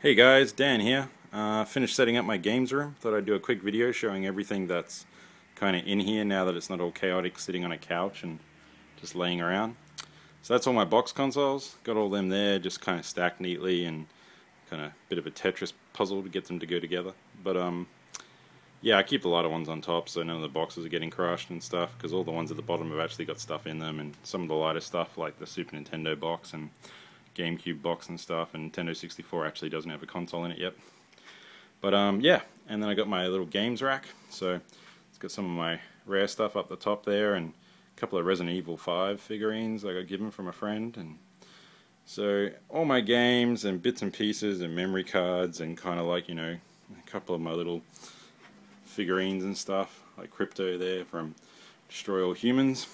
Hey guys, Dan here. Finished setting up my games room. Thought I'd do a quick video showing everything that's kind of in here now that it's not all chaotic sitting on a couch and just laying around. So that's all my box consoles. Got all them there, just kind of stacked neatly and kind of bit of a Tetris puzzle to get them to go together. But yeah, I keep a lot of ones on top so none of the boxes are getting crushed and stuff, because all the ones at the bottom have actually got stuff in them, and some of the lighter stuff like the Super Nintendo box and GameCube box and stuff, and Nintendo 64 actually doesn't have a console in it yet. But yeah, and then I got my little games rack, so it's got some of my rare stuff up the top there, and a couple of Resident Evil 5 figurines I got given from a friend, and so all my games and bits and pieces and memory cards and kind of like, you know, a couple of my little figurines and stuff, like Crypto there from Destroy All Humans.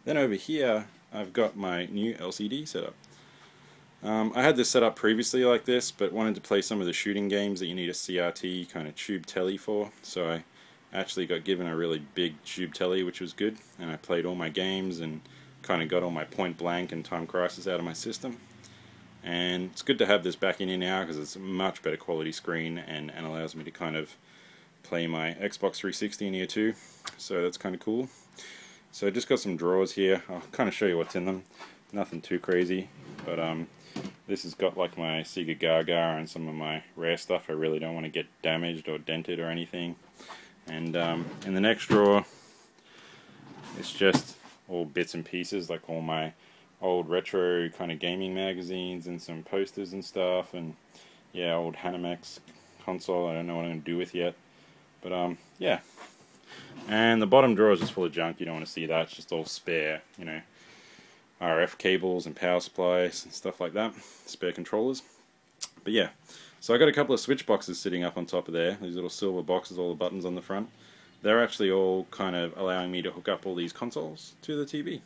Then over here I've got my new LCD setup. I had this set up previously like this, but wanted to play some of the shooting games that you need a CRT kind of tube telly for, so I actually got given a really big tube telly, which was good, and I played all my games and kind of got all my Point Blank and Time Crisis out of my system. And it's good to have this back in here now because it's a much better quality screen and allows me to kind of play my Xbox 360 in here too, so that's kind of cool. So I just got some drawers here. I'll kind of show you what's in them. Nothing too crazy, but this has got like my Sega Gaga and some of my rare stuff I really don't want to get damaged or dented or anything. And in the next drawer, it's just all bits and pieces, like all my old retro kind of gaming magazines and some posters and stuff, and yeah, old Hanimex console I don't know what I'm going to do with yet. But yeah. And the bottom drawer is just full of junk. You don't want to see that. It's just all spare, you know, RF cables and power supplies and stuff like that, spare controllers. But yeah, so I got a couple of switch boxes sitting up on top of there, these little silver boxes, all the buttons on the front. They're actually all kind of allowing me to hook up all these consoles to the TV.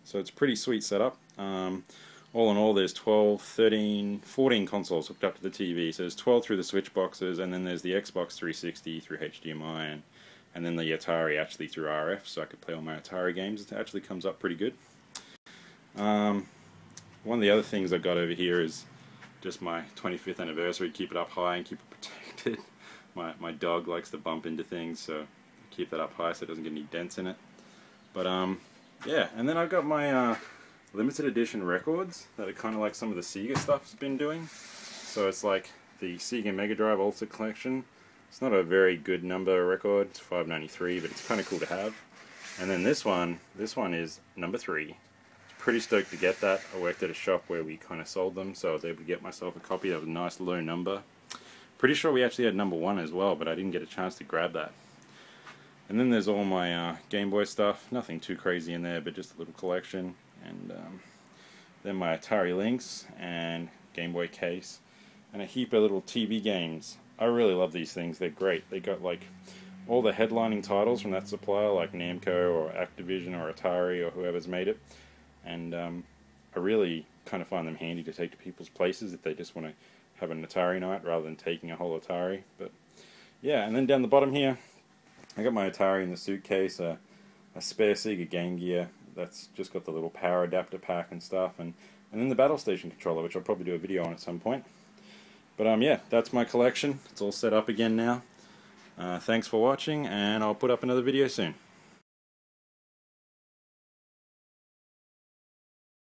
So it's a pretty sweet setup. All in all, there's 12, 13, 14 consoles hooked up to the TV. So there's 12 through the switch boxes, and then there's the Xbox 360 through HDMI, and then the Atari actually through RF, so I could play all my Atari games. It actually comes up pretty good. One of the other things I've got over here is just my 25th anniversary. Keep it up high and keep it protected. My dog likes to bump into things, so keep that up high so it doesn't get any dents in it. But yeah, and then I've got my limited edition records that are kind of like some of the Sega stuff's been doing. So it's like the Sega Mega Drive Ultra Collection. It's not a very good number record, it's $5.93, but it's kind of cool to have. And then this one is number 3. Pretty stoked to get that. I worked at a shop where we kind of sold them, so I was able to get myself a copy. That was a nice low number. Pretty sure we actually had number 1 as well, but I didn't get a chance to grab that. And then there's all my Game Boy stuff. Nothing too crazy in there, but just a little collection. And then my Atari Lynx and Game Boy case, and a heap of little TV games. I really love these things. They're great. They got like all the headlining titles from that supplier, like Namco or Activision or Atari or whoever's made it. And I really kind of find them handy to take to people's places if they just want to have an Atari night rather than taking a whole Atari. But yeah, and then down the bottom here, I got my Atari in the suitcase, a spare Sega Game Gear that's just got the little power adapter pack and stuff, and then the Battle Station controller, which I'll probably do a video on at some point. But yeah, that's my collection. It's all set up again now. Thanks for watching, and I'll put up another video soon.